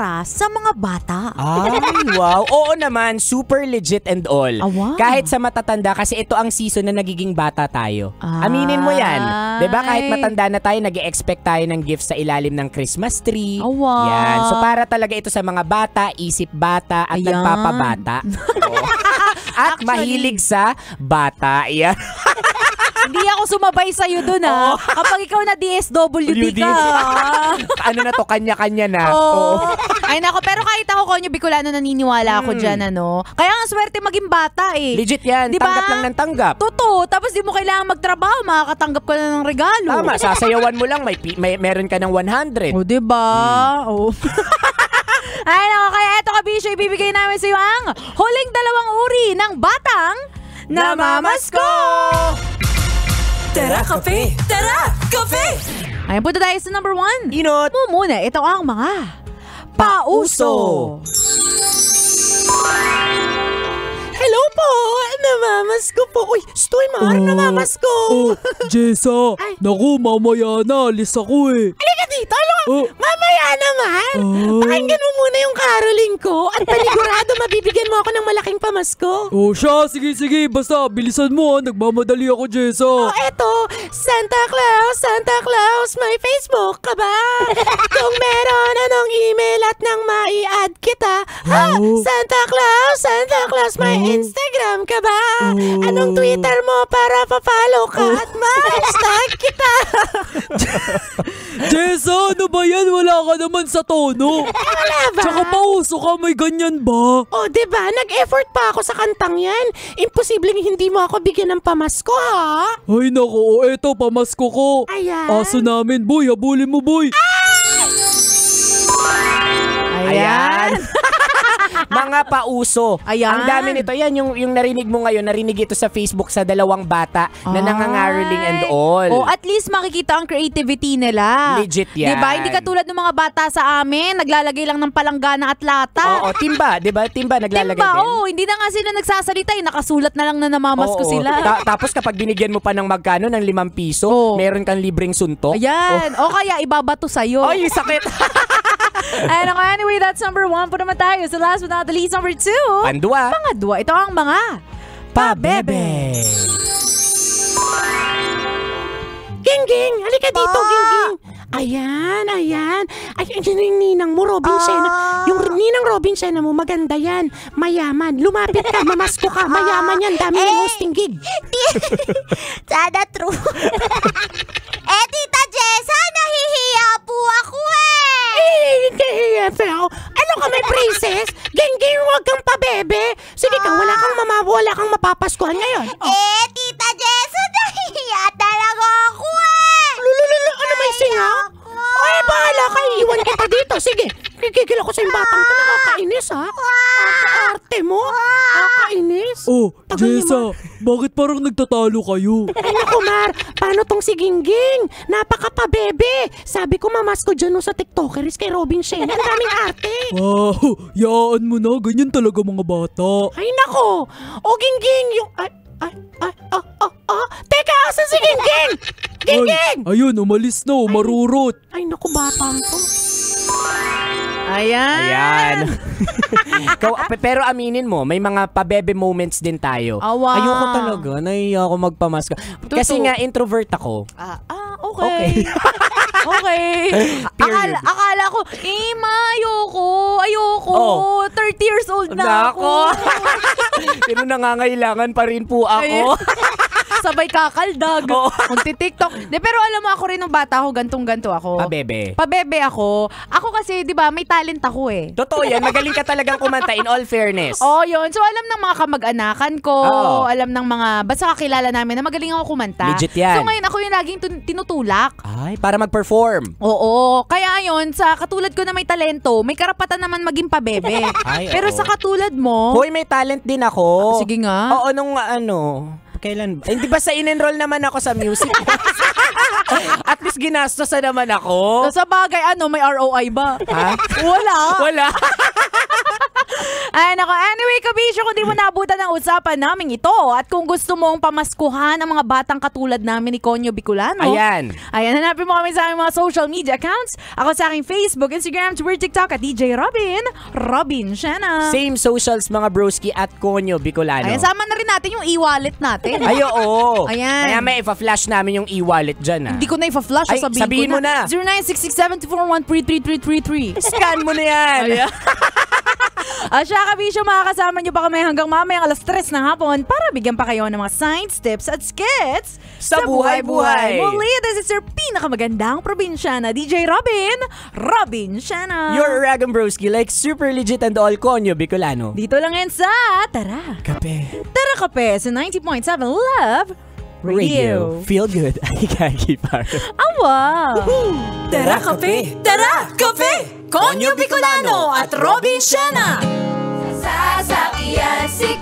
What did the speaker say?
para sa mga bata. Ay, wow. Oo naman, super legit and all. Wow. Kahit sa matatanda, kasi ito ang season na nagiging bata tayo. Aminin mo yan. Diba kahit matanda na tayo, nag-expect tayo ng gifts sa ilalim ng Christmas tree. Wow. Yan. So para talaga ito sa mga bata, isip bata, at nagpapabata. At Actually, mahilig sa bata. Yan. Hindi ako sumabay sa'yo dun Kapag ikaw na DSWD ka. Ano na to, kanya-kanya na. Ay nako, pero kahit ako Konyo Bicolano naniniwala ako dyan Kaya ang swerte maging bata Legit yan, diba? Tanggap lang ng tanggap. Totoo, tapos di mo kailangan magtrabaho, makakatanggap ka na ng regalo. Tama, sasayawan mo lang, meron ka ng 100. O diba? Ay nako, kaya eto kabisyo, ibibigay namin sa'yo ang huling 2 uri ng batang namamasko! Tara, kape! Tara, kape! Ayan, punta tayo sa number 1. Inot! Muna, ito ang mga pauso. Hello po! Namamasko po. Uy, Stoy Mar, namamasko. Jessa, naku, mamaya na, alis ako Halika dito, mamaya naman. Pakinggan mo muna yung caroling ko at panigurado mabibigyan mo ako ng malaking pamasko. Siya, sige, basta, bilisan mo nagmamadali ako, Jessa. Eto, Santa Claus, may Facebook ka ba? Kung meron, anong email at nang mai-add kita? Santa Claus, may Instagram ka ba? Anong Twitter mo para pa-follow ka at ma-hashtag kita? Jessa, ano ba yan? Wala ka naman sa tono. Wala ba? Tsaka pauso ka, may ganyan ba? Diba? Nag-effort pa ako sa kantang yan. Imposibleng hindi mo ako bigyan ng pamasko, ha? Ay naku, eto, pamasko ko. Ayan. Aso namin, boy, habulin mo, boy. Ayan. Mga pauso. Ayan. Ang dami nito. Yan, yung narinig mo ngayon, narinig ito sa Facebook sa 2 bata na nangangaroling and all. At least makikita ang creativity nila. Legit yan. Diba? Hindi katulad ng mga bata sa amin, naglalagay lang ng palanggana at lata. Timba. Diba? Timba naglalagay din. Hindi na nga sila nagsasalita. Nakasulat na lang na namamasko sila. Tapos kapag binigyan mo pa ng magkano, ng 5 piso, meron kang libreng suntok. Ayan. O kaya ibabato sa'yo. Ay, sakit. Anyway, that's number 1. Po naman tayo. So last but not the least, number 2. Pandua. Ito ang mga pabebe. Ging, halika dito, Ging. Ayan. Ay, yung ninang mo, Robin Sena. Yung ninang Robin Sena mo, maganda yan. Mayaman. Lumapit ka, mamasko ka. Mayaman yan. Dami ng hosting gig. Sana true. Tita Jessa, nahihiya po ako Hindi, pero ano ka may princess? Ging, huwag kang pabebe. Sige ka, wala kang mapapaskuhan ngayon. Tita Jessa, nahihiya talaga ako Ano may singa? Ay, bahala ka. Iwan kita dito. Sige, kikigil ako sa yung batang to. Nakakainis, ha? Arte mo. Nakakainis. Jessa, bakit parang nagtatalo kayo? Ay, naku, Mar. Paano tong si Gingging? Napaka-pabebe. Sabi ko, mamasko dyan sa TikTokeris kay Robin Shen. Ang daming arte. Yaan mo na. Ganyan talaga mga bata. Ay, naku. Gingging, yung... Teka, asan si Gingging? Gingging! Ayun, umalis na. Marurot. Ay, naku, batang to. Ayan. Pero aminin mo, may mga pabebe moments din tayo. Wow. Ayoko talaga, nahiya ako magpamaska. Kasi nga, introvert ako. Okay. Period. Akala ko, ayoko. 30 years old na ako. Pero nangangailangan pa rin po ako. Sabay kakaldag. Magti-TikTok. Pero alam mo, ako rin nung bata ako, gantong-ganto ako. Pabebe ako. Ako kasi, di ba, may talent ako Totoo yan. Magaling ka talagang kumanta in all fairness. Yun. So, alam ng mga kamag-anakan ko, alam ng mga, basta kakilala namin na magaling ako kumanta. Legit yan. So, ngayon ako yung laging tinutulak. Ay, para mag-perform. Oo. Kaya yun, sa katulad ko na may talento, may karapatan naman maging pabebe. Pero sa katulad mo... Hoy, may talent din ako. Sige nga. Oo, nung kailan? Hindi ba sa in-enroll naman ako sa music? At least ginastos na naman ako. Sa bagay, may ROI ba? Ha? Wala. Ay, nako. Anyway, kabisyo, kung di mo naabutan ang usapan namin ito at kung gusto mong pamaskuhan ang mga batang katulad namin ni Konyo Bicolano. Ayan, hanapin mo kami sa aming mga social media accounts. Ako sa aking Facebook, Instagram, Twitter, TikTok at DJ Robin Shana. same socials mga broski at Konyo Bicolano. Ayan, sama na rin natin yung e-wallet natin. Ay, oo. Ayan. Kaya may ipa-flash namin yung e-wallet dyan, ha? Hindi ko na ipa-flash, Ay, sabihin ko mo na. 096674133333. Scan mo na yan. Siya, kabisyo, makakasama niyo pa kami hanggang mamayang 3:00 ng hapon para bigyan pa kayo ng mga science tips at skits Sa buhay-buhay. Muli, this is your pinakamagandang probinsyana, DJ Robin Shana. Your Ragam Broski, like super legit and all Konyo Bicolano. Dito lang yan sa Tara Kape. Tara Kape sa 90.7 Love Radio. Feel good. Ay, kaki par. Awa! Tara Kape! Tara Kape! Konyo Bicolano at Robin Shana! Sasakyan si